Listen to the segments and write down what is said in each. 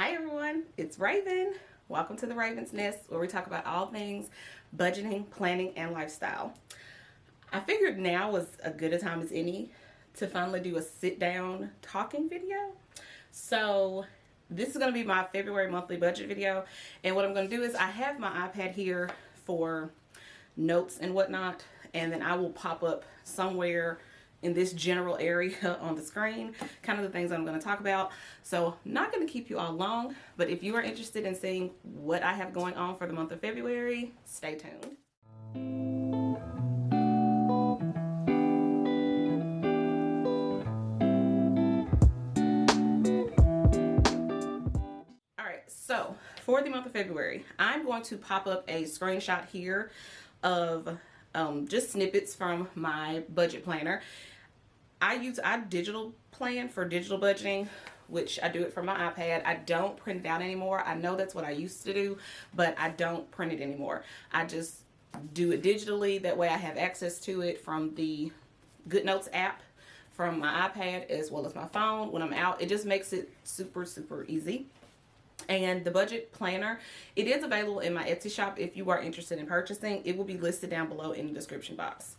Hi everyone, it's Raven. Welcome to the Raven's Nest, where we talk about all things budgeting, planning, and lifestyle. I figured now was as good a time as any to finally do a sit down talking video. So this is going to be my February monthly budget video, and what I'm going to do is I have my iPad here for notes and whatnot, and then I will pop up somewhere in this general area on the screen kind of the things I'm going to talk about. So not going to keep you all long, but if you are interested in seeing what I have going on for the month of February, stay tuned. Alright, so for the month of February, I'm going to pop up a screenshot here of just snippets from my budget planner. I digital plan for digital budgeting, which I do it from my iPad. I don't print it out anymore. I know that's what I used to do, but I don't print it anymore. I just do it digitally. That way I have access to it from the GoodNotes app from my iPad as well as my phone when I'm out. It just makes it super easy. And the budget planner, it is available in my Etsy shop if you are interested in purchasing. It will be listed down below in the description box.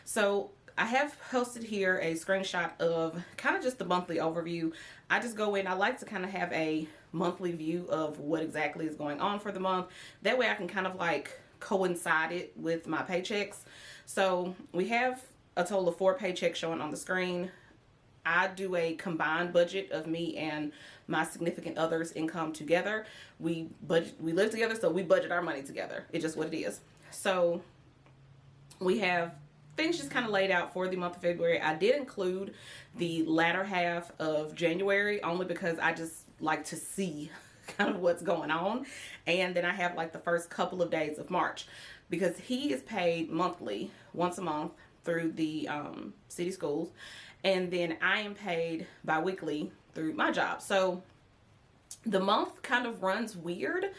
So I have posted here a screenshot of kind of just the monthly overview. I just go in, I like to kind of have a monthly view of what exactly is going on for the month. That way I can kind of like coincide it with my paychecks. So we have a total of 4 paychecks showing on the screen. I do a combined budget of me and my significant other's income together. We live together, so we budget our money together. It's just what it is. So we have things just kind of laid out for the month of February. I did include the latter half of January only because I just like to see kind of what's going on. And then I have like the first couple of days of March because he is paid monthly, once a month, through the city schools, and then I am paid bi-weekly through my job. So the month kind of runs weird.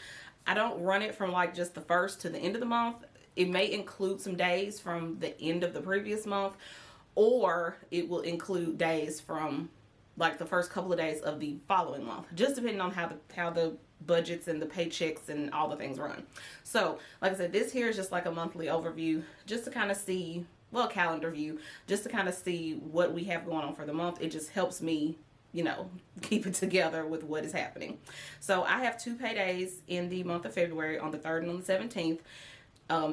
I don't run it from like just the first to the end of the month. It may include some days from the end of the previous month, or it will include days from like the first couple of days of the following month, just depending on how the budgets and the paychecks and all the things run. So like I said, this here is just like a monthly overview, just to kind of see, well, a calendar view, just to kind of see what we have going on for the month. It just helps me, you know, keep it together with what is happening. So I have 2 paydays in the month of February, on the 3rd and on the 17th.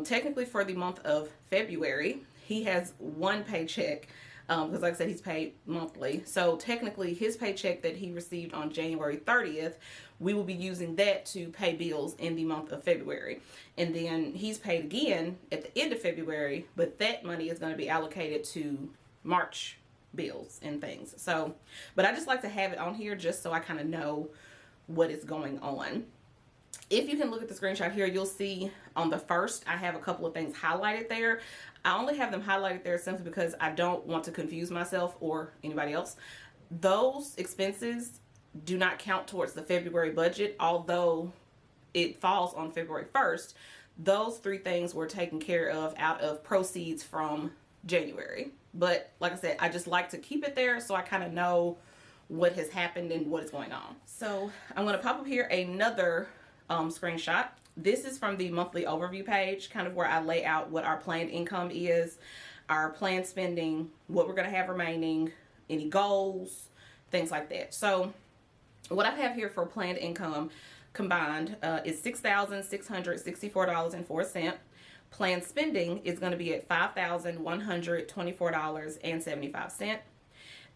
Technically for the month of February, he has 1 paycheck, because like I said, he's paid monthly. So technically his paycheck that he received on January 30th, we will be using that to pay bills in the month of February. And then he's paid again at the end of February, but that money is going to be allocated to March bills and things. So, but I just like to have it on here just so I kind of know what is going on. If you can look at the screenshot here, you'll see on the 1st, I have a couple of things highlighted there. I only have them highlighted there simply because I don't want to confuse myself or anybody else. Those expenses do not count towards the February budget, although it falls on February 1st. Those 3 things were taken care of out of proceeds from January. But like I said, I just like to keep it there so I kind of know what has happened and what is going on. So I'm going to pop up here another screenshot. This is from the monthly overview page, kind of where I lay out what our planned income is, our planned spending, what we're going to have remaining, any goals, things like that. So what I have here for planned income combined is $6,664.04. Planned spending is going to be at $5,124.75,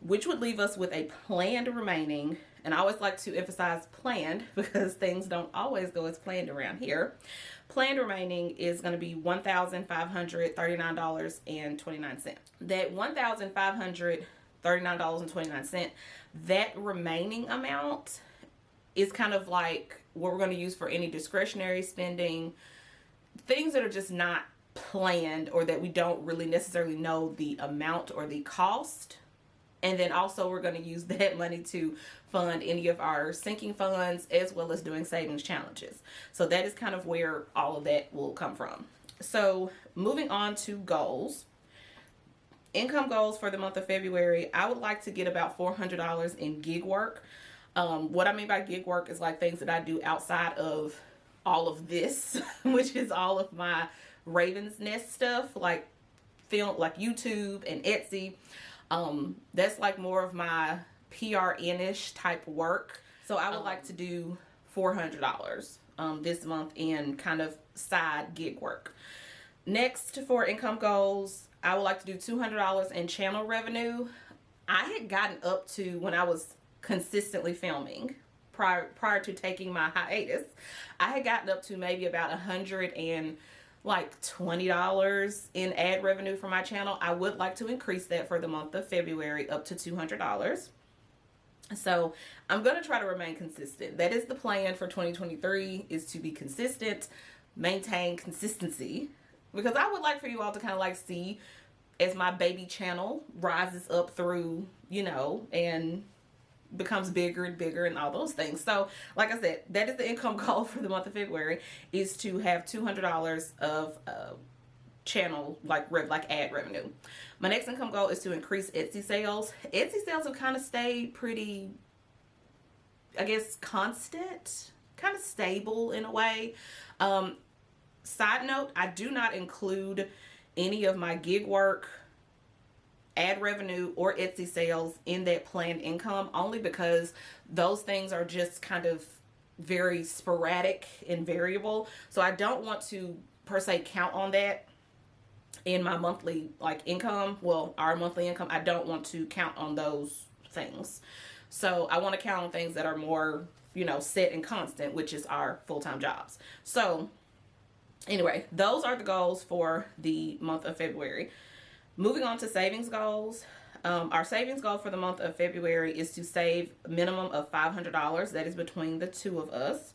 which would leave us with a planned remaining, and I always like to emphasize planned because things don't always go as planned around here. Planned remaining is going to be $1,539.29. That $1,539.29, that remaining amount is kind of like what we're going to use for any discretionary spending, things that are just not planned or that we don't really necessarily know the amount or the cost. And then also we're going to use that money to fund any of our sinking funds as well as doing savings challenges. So that is kind of where all of that will come from. So moving on to goals. Income goals for the month of February, I would like to get about $400 in gig work. What I mean by gig work is like things that I do outside of all of this, which is all of my Ravyn's Nest stuff, like film, like YouTube and Etsy. That's like more of my PRN-ish type work. So I would like to do $400 this month in kind of side gig work. Next, for income goals, I would like to do $200 in channel revenue. I had gotten up to, when I was consistently filming prior to taking my hiatus, I had gotten up to maybe about $120 in ad revenue for my channel. I would like to increase that for the month of February up to $200. So I'm going to try to remain consistent. That is the plan for 2023, is to be consistent, maintain consistency, because I would like for you all to kind of like see as my baby channel rises up through, you know, and becomes bigger and bigger and all those things. So like I said, that is the income goal for the month of February, is to have $200 of channel like ad revenue. My next income goal is to increase Etsy sales. Etsy sales have kind of stayed pretty, I guess, constant, kind of stable in a way. Side note, I do not include any of my gig work, ad revenue, or Etsy sales in that planned income, only because those things are just kind of very sporadic and variable. So I don't want to per se count on that in my monthly like income. Well, our monthly income, I don't want to count on those things. So I want to count on things that are more, you know, set and constant, which is our full-time jobs. So anyway, those are the goals for the month of February. Moving on to savings goals. Our savings goal for the month of February is to save a minimum of $500. That is between the two of us.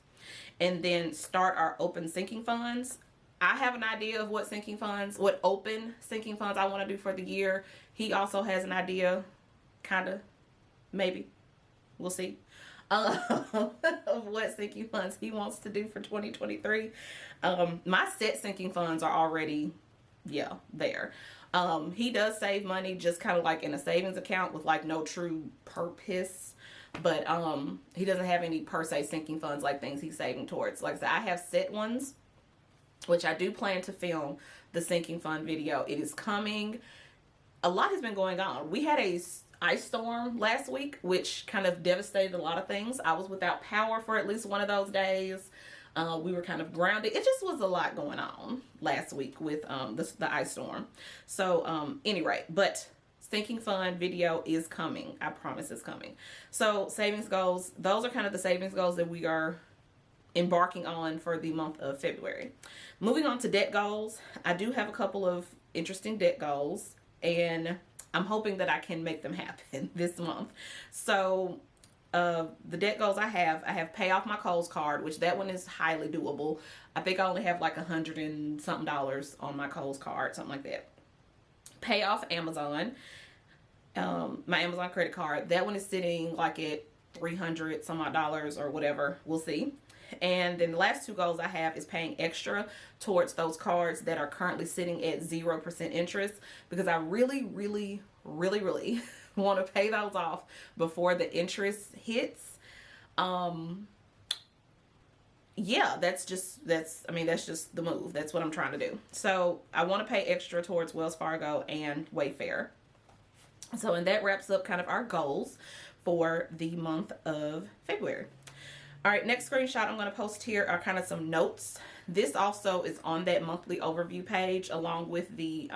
And then start our open sinking funds. I have an idea of what open sinking funds I want to do for the year. He also has an idea, kind of, maybe. We'll see. Of what sinking funds he wants to do for 2023. My set sinking funds are already, there. He does save money just kind of like in a savings account with like no true purpose, but he doesn't have any per se sinking funds, like things he's saving towards. Like I said, I have set ones, which I do plan to film the sinking fund video. It is coming. A lot has been going on. We had a ice storm last week, which kind of devastated a lot of things. I was without power for at least one of those days. We were kind of grounded. It just was a lot going on last week with the ice storm. So anyway, but sinking fund video is coming. I promise it's coming. So savings goals, those are kind of the savings goals that we are embarking on for the month of February. Moving on to debt goals. I do have a couple of interesting debt goals, and I'm hoping that I can make them happen this month. So the debt goals I have pay off my Kohl's card, which that one is highly doable. I think I only have like $100 and something on my Kohl's card, something like that. Pay off Amazon, my Amazon credit card. That one is sitting like at $300 some odd or whatever. We'll see. And then the last two goals I have is paying extra towards those cards that are currently sitting at 0% interest, because I really want to pay those off before the interest hits. Yeah, that's just the move. That's what I'm trying to do. So I want to pay extra towards Wells Fargo and Wayfair. So, and that wraps up kind of our goals for the month of February. All right, next screenshot I'm going to post here are kind of some notes. This also is on that monthly overview page, along with the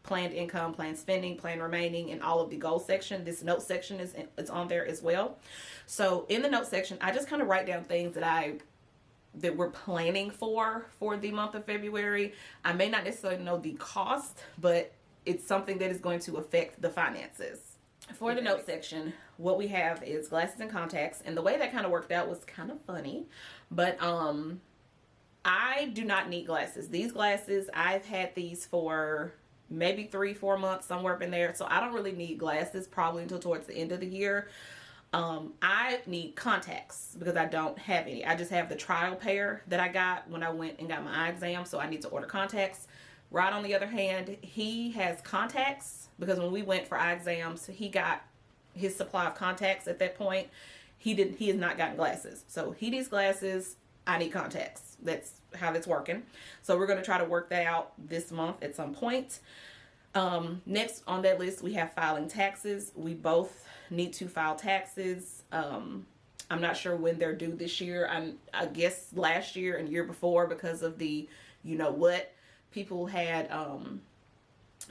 planned income, planned spending, planned remaining, and all of the goal section. This note section is on there as well. So in the note section, I just kind of write down things that we're planning for the month of February. I may not necessarily know the cost, but it's something that is going to affect the finances. For the note section, what we have is glasses and contacts, and the way that kind of worked out was kind of funny, but I do not need glasses. These glasses, I've had these for maybe 3-4 months, somewhere up in there, so I don't really need glasses probably until towards the end of the year. I need contacts because I don't have any. I just have the trial pair that I got when I went and got my eye exam, so I need to order contacts. Rod, on the other hand, he has contacts because when we went for eye exams, he got his supply of contacts at that point. He has not gotten glasses. So he needs glasses. I need contacts. That's how that's working. So we're going to try to work that out this month at some point. Next on that list, we have filing taxes. We both need to file taxes. I'm not sure when they're due this year. I guess last year and year before, because of the, you know what, people had,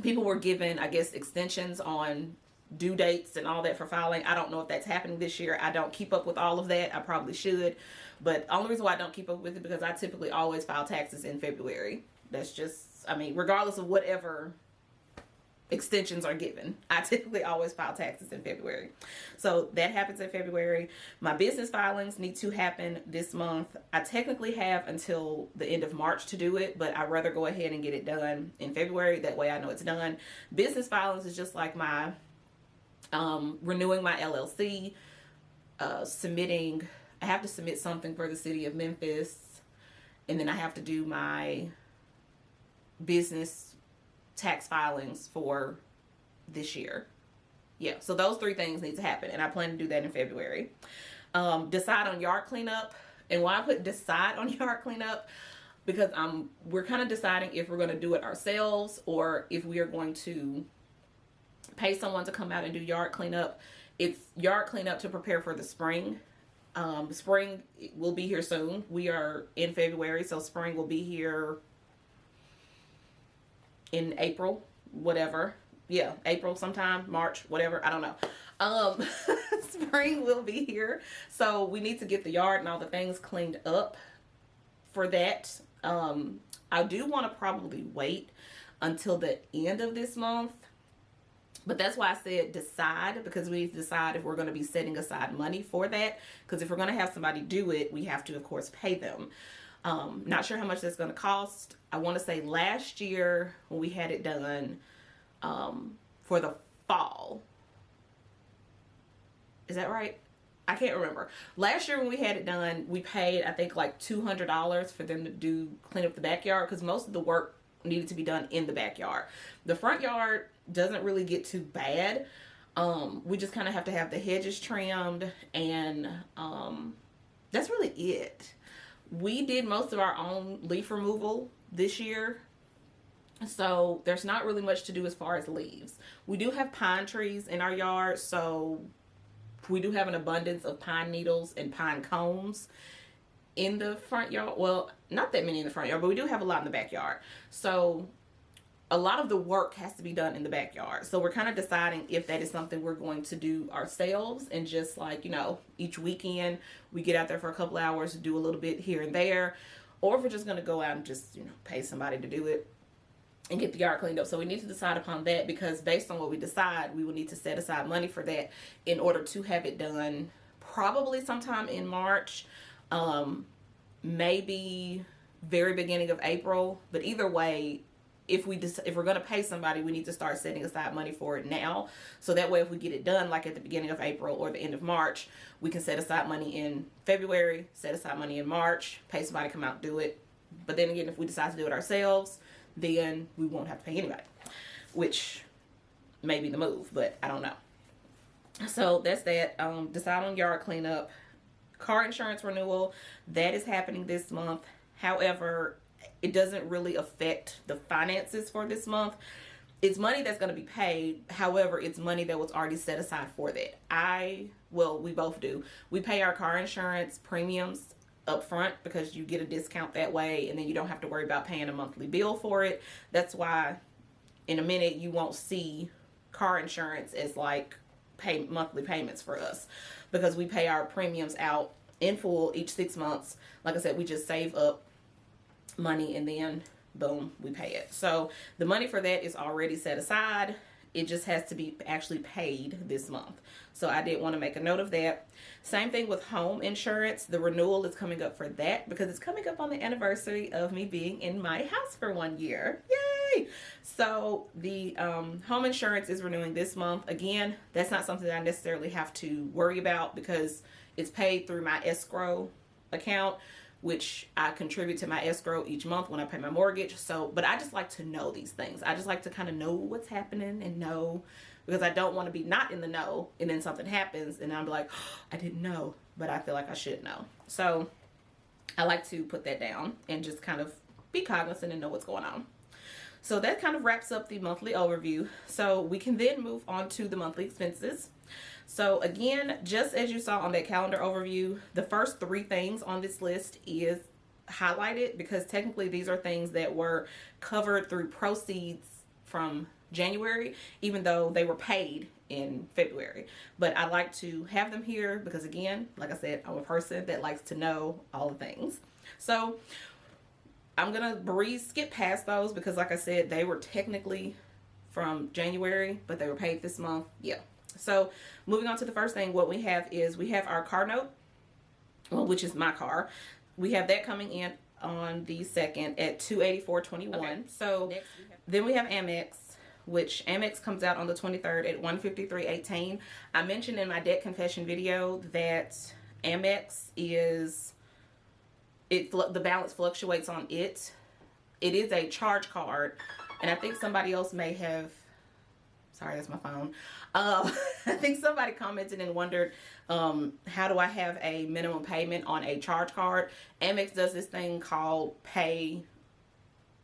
people were given, I guess, extensions on due dates and all that for filing. I don't know if that's happening this year. I don't keep up with all of that. I probably should, but the only reason why I don't keep up with it because I typically always file taxes in February. That's just, I mean, regardless of whatever extensions are given, I typically always file taxes in February. So that happens in February. My business filings need to happen this month. I technically have until the end of March to do it, but I'd rather go ahead and get it done in February. That way I know it's done. Business filings is just like my renewing my LLC, submitting, I have to submit something for the city of Memphis, and then I have to do my business tax filings for this year. Yeah, so those three things need to happen, and I plan to do that in February. Decide on yard cleanup. And why I put decide on yard cleanup, because we're kind of deciding if we're going to do it ourselves or if we are going to pay someone to come out and do yard cleanup. It's yard cleanup to prepare for the spring. Spring will be here soon. We are in February, so spring will be here in April, whatever. Yeah, April sometime, March, whatever. I don't know. Spring will be here. So we need to get the yard and all the things cleaned up for that. I do want to probably wait until the end of this month. But that's why I said decide, because we need to decide if we're going to be setting aside money for that. Because if we're going to have somebody do it, we have to, of course, pay them. Not sure how much that's going to cost. I want to say last year when we had it done for the fall. Is that right? I can't remember. Last year when we had it done, we paid, I think, like $200 for them to clean up the backyard, because most of the work needed to be done in the backyard. The front yard doesn't really get too bad. We just kind of have to have the hedges trimmed, and that's really it. We did most of our own leaf removal this year, so there's not really much to do as far as leaves. We do have pine trees in our yard, so we do have an abundance of pine needles and pine cones in the front yard. Well, not that many in the front yard, but we do have a lot in the backyard. So a lot of the work has to be done in the backyard. So we're kind of deciding if that is something we're going to do ourselves, and just like, you know, each weekend we get out there for a couple hours to do a little bit here and there, or if we're just going to go out and just, you know, pay somebody to do it and get the yard cleaned up. So we need to decide upon that, because based on what we decide, we will need to set aside money for that in order to have it done probably sometime in March, maybe very beginning of April. But either way, if we're going to pay somebody, we need to start setting aside money for it now. So that way, if we get it done like at the beginning of April or the end of March, we can set aside money in February, set aside money in March, pay somebody to come out and do it. But then again, if we decide to do it ourselves, then we won't have to pay anybody, which may be the move, but I don't know. So that's that. Decide on yard cleanup. Car insurance renewal, that is happening this month. However, it doesn't really affect the finances for this month. It's money that's going to be paid. However, it's money that was already set aside for that. Well, we both do. We pay our car insurance premiums up front because you get a discount that way, and then you don't have to worry about paying a monthly bill for it. That's why in a minute you won't see car insurance as like monthly payments for us, because we pay our premiums out in full each 6 months. Like I said, we just save up money and then boom, we pay it. So the money for that is already set aside. It just has to be actually paid this month. So I did want to make a note of that. Same thing with home insurance. The renewal is coming up for that because it's coming up on the anniversary of me being in my house for 1 year. Yay! So the home insurance is renewing this month. Again, that's not something that I necessarily have to worry about because it's paid through my escrow account, which I contribute to my escrow each month when I pay my mortgage. So, but I just like to know these things. I just like to kind of know what's happening and know because I don't want to be not in the know and then something happens and I'm like, oh, I didn't know, but I feel like I should know. So I like to put that down and just kind of be cognizant and know what's going on. So that kind of wraps up the monthly overview. So we can then move on to the monthly expenses. So again, just as you saw on that calendar overview, the first 3 things on this list is highlighted because technically these are things that were covered through proceeds from January, even though they were paid in February. But I like to have them here because, again, like I said, I'm a person that likes to know all the things. So I'm gonna skip past those because, like I said, they were technically from January, but they were paid this month. Yeah. So moving on to the first thing, what we have is we have our car note, well, which is my car. We have that coming in on the 2nd at $284.21. Okay. So then we have Amex, which Amex comes out on the 23rd at $153.18. I mentioned in my debt confession video that Amex is, the balance fluctuates on it. It is a charge card, and I think somebody else may have, sorry, that's my phone. I think somebody commented and wondered, how do I have a minimum payment on a charge card? Amex does this thing called pay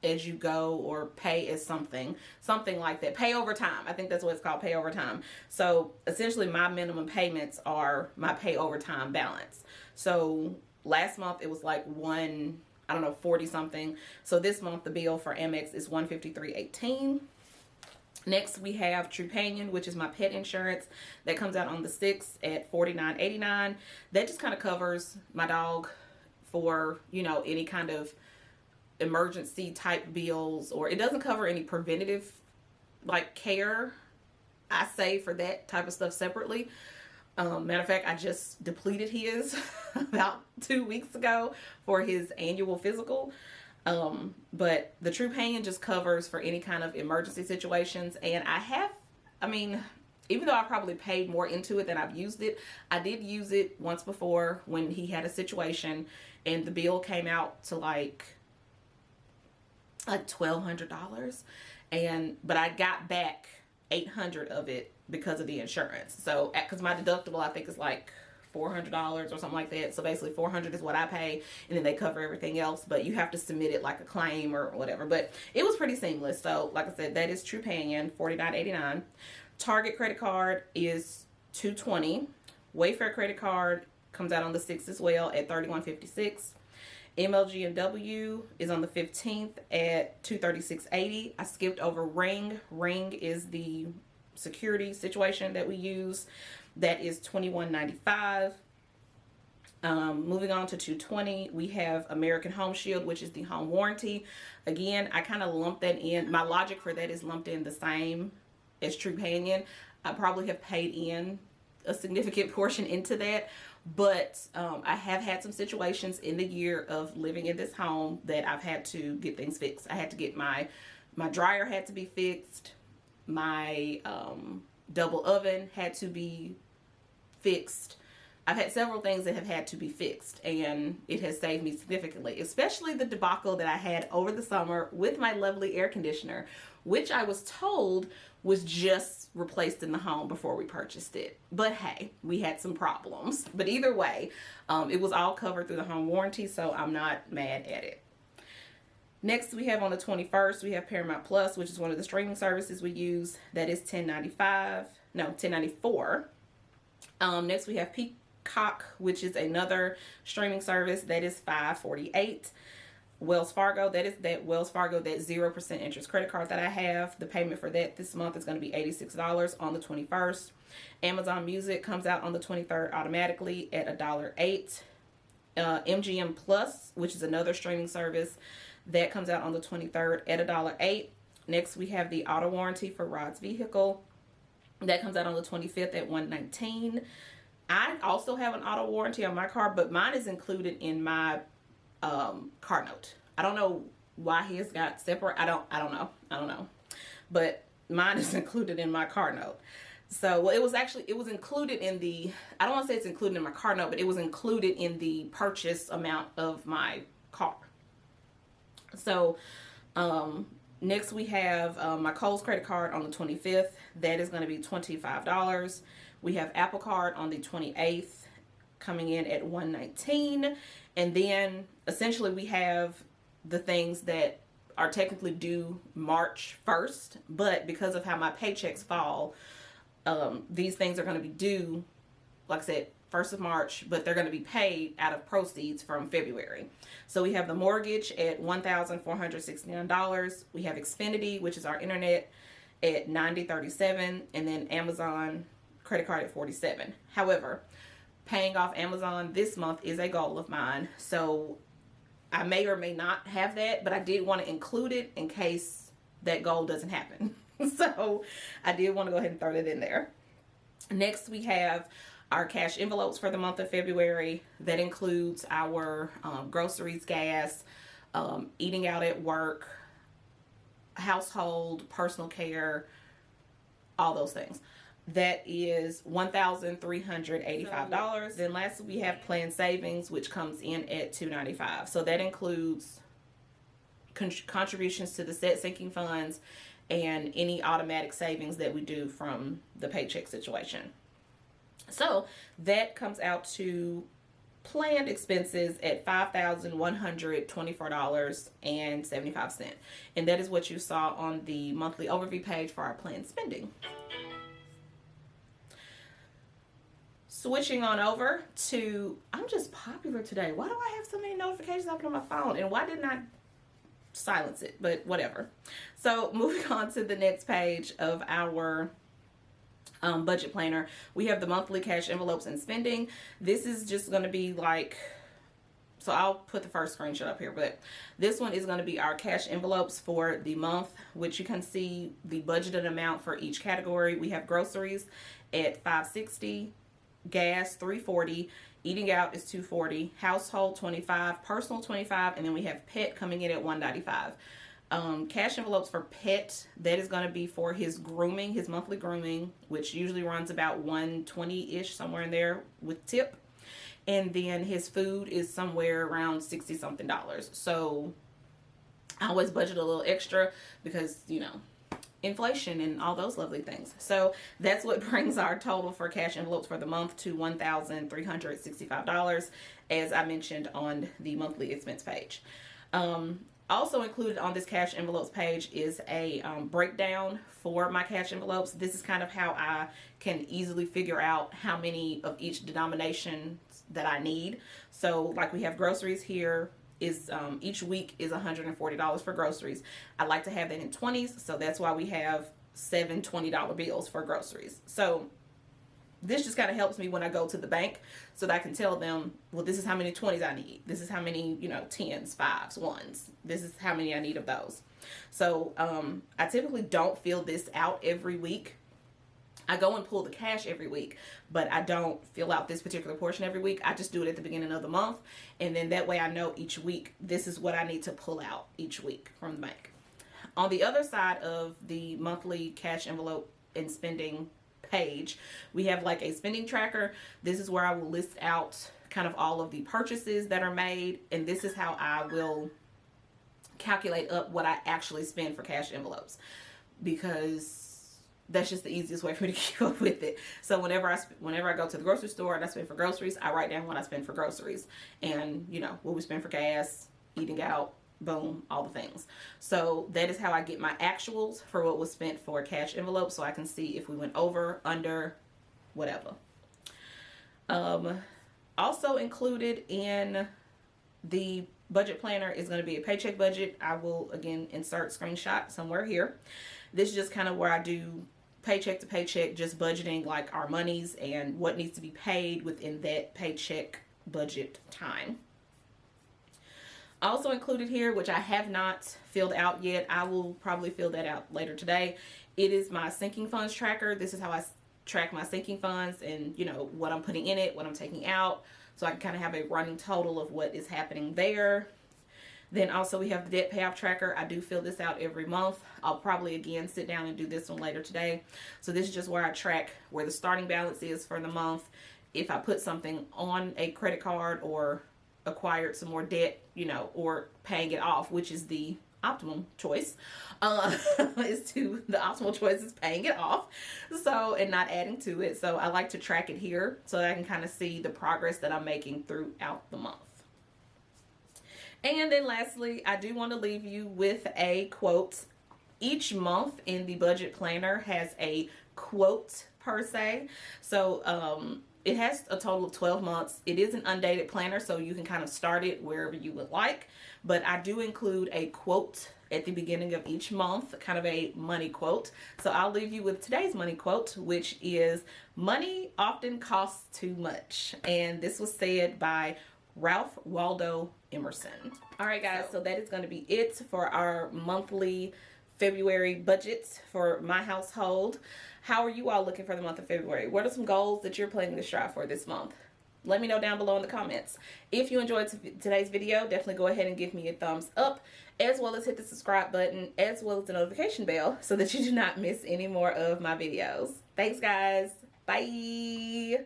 as you go, or pay as something like that. Pay over time. I think that's what it's called, pay over time. So essentially my minimum payments are my pay over time balance. So last month it was like 40 something. So this month the bill for Amex is $153.18. Next we have Trupanion, which is my pet insurance. That comes out on the 6th at $49.89. That just kind of covers my dog for, you know, any kind of emergency type bills, or it doesn't cover any preventative like care. I save for that type of stuff separately. Matter of fact, I just depleted his about 2 weeks ago for his annual physical. But the Trupanion just covers for any kind of emergency situations. And even though I probably paid more into it than I've used it, I did use it once before when he had a situation and the bill came out to like $1,200, but I got back $800 of it because of the insurance. So because my deductible I think is like $400 or something like that. So basically $400 is what I pay, and then they cover everything else, but you have to submit it like a claim or whatever. But it was pretty seamless. So like I said, that is Trupanion, $49.89. Target credit card is $220. Wayfair credit card comes out on the 6th as well at $31.56. MLG&W is on the 15th at $236.80. I skipped over Ring. Ring is the security situation that we use. That is $21.95. Moving on to $220, we have American Home Shield, which is the home warranty. Again, I kind of lumped that in. My logic for that is lumped in the same as Trupanion. I probably have paid in a significant portion into that. But I have had some situations in the year of living in this home that I've had to get things fixed. I had to get my dryer had to be fixed. My double oven had to be fixed. I've had several things that have had to be fixed, and it has saved me significantly, especially the debacle that I had over the summer with my lovely air conditioner, which I was told was just replaced in the home before we purchased it. But hey, we had some problems. But either way, it was all covered through the home warranty, so I'm not mad at it. Next, we have on the 21st, we have Paramount Plus, which is one of the streaming services we use. That is $10.94. Next, we have Peacock, which is another streaming service. That is $5.48. Wells Fargo, that is that Wells Fargo, that 0% interest credit card that I have. The payment for that this month is going to be $86 on the 21st. Amazon Music comes out on the 23rd automatically at $1.08. MGM Plus, which is another streaming service, that comes out on the 23rd at $1.08. Next, we have the auto warranty for Rod's vehicle. That comes out on the 25th at $119. I also have an auto warranty on my car, but mine is included in my car note. I don't know why his got separate. I don't know, but mine is included in my car note. So, well, it was included in the, I don't want to say it's included in my car note, but it was included in the purchase amount of my car. So Next we have my Kohl's credit card on the 25th. That is going to be $25. We have Apple Card on the 28th coming in at $119. And then essentially we have the things that are technically due March 1st, but because of how my paychecks fall, these things are going to be due, like I said, 1st of March, but they're going to be paid out of proceeds from February. So we have the mortgage at $1,469. We have Xfinity, which is our internet, at $90.37, and then Amazon credit card at $47. However, paying off Amazon this month is a goal of mine, so I may or may not have that, but I did want to include it in case that goal doesn't happen. So I did want to go ahead and throw that in there. Next, we have our cash envelopes for the month of February. That includes our groceries, gas, eating out at work, household, personal care, all those things. That is $1,385. Then lastly, we have planned savings, which comes in at $295. So that includes contributions to the set sinking funds and any automatic savings that we do from the paycheck situation. So that comes out to planned expenses at $5,124.75. And that is what you saw on the monthly overview page for our planned spending. Switching on over to, I'm just popular today. Why do I have so many notifications open on my phone? And why didn't I silence it? But whatever. So moving on to the next page of our budget planner, we have the monthly cash envelopes and spending. This is just going to be like, so I'll put the first screenshot up here, but this one is going to be our cash envelopes for the month, which you can see the budgeted amount for each category. We have groceries at $560, gas $340, eating out is $240, household $25, personal $25, and then we have pet coming in at $195. Cash envelopes for pet, that is going to be for his grooming, his monthly grooming, which usually runs about $120-ish, somewhere in there with tip. And then his food is somewhere around $60 something. So I always budget a little extra because, you know, inflation and all those lovely things. So that's what brings our total for cash envelopes for the month to $1,365, as I mentioned on the monthly expense page. Also included on this cash envelopes page is a breakdown for my cash envelopes. This is kind of how I can easily figure out how many of each denomination that I need. So like we have groceries here, is each week is $140 for groceries. I like to have that in 20s, so that's why we have 7 $20 bills for groceries. So this just kind of helps me when I go to the bank, so that I can tell them, well, this is how many 20s I need. This is how many, you know, 10s, 5s, 1s. This is how many I need of those. So I typically don't fill this out every week. I go and pull the cash every week, but I don't fill out this particular portion every week. I just do it at the beginning of the month, and then that way I know each week this is what I need to pull out each week from the bank. On the other side of the monthly cash envelope and spending page, we have like a spending tracker. This is where I will list out kind of all of the purchases that are made, and this is how I will calculate up what I actually spend for cash envelopes, because that's just the easiest way for me to keep up with it. So whenever I go to the grocery store and I spend for groceries, I write down what I spend for groceries, and you know what we spend for gas, eating out, boom, all the things. So that is how I get my actuals for what was spent for cash envelopes, so I can see if we went over, under, whatever. Also included in the budget planner is going to be a paycheck budget. I will again insert screenshot somewhere here. This is just kind of where I do paycheck to paycheck, just budgeting like our monies and what needs to be paid within that paycheck budget time. Also included here, which I have not filled out yet, I will probably fill that out later today, it is my sinking funds tracker. This is how I track my sinking funds and, you know, what I'm putting in it, what I'm taking out, so I can kind of have a running total of what is happening there. Then also we have the debt payoff tracker. I do fill this out every month. I'll probably again sit down and do this one later today. So this is just where I track where the starting balance is for the month. If I put something on a credit card or acquired some more debt, you know, or paying it off, which is the optimum choice the optimal choice is paying it off, so, and not adding to it. So I like to track it here so that I can kind of see the progress that I'm making throughout the month. And then lastly, I do want to leave you with a quote. Each month in the budget planner has a quote per se. So it has a total of 12 months. It is an undated planner, so you can kind of start it wherever you would like. But I do include a quote at the beginning of each month, kind of a money quote. So I'll leave you with today's money quote, which is, money often costs too much. And this was said by Ralph Waldo Emerson. All right, guys, so that is going to be it for our monthly February budgets for my household. How are you all looking for the month of February? What are some goals that you're planning to strive for this month? Let me know down below in the comments. If you enjoyed today's video, definitely go ahead and give me a thumbs up, as well as hit the subscribe button, as well as the notification bell, so that you do not miss any more of my videos. Thanks, guys. Bye.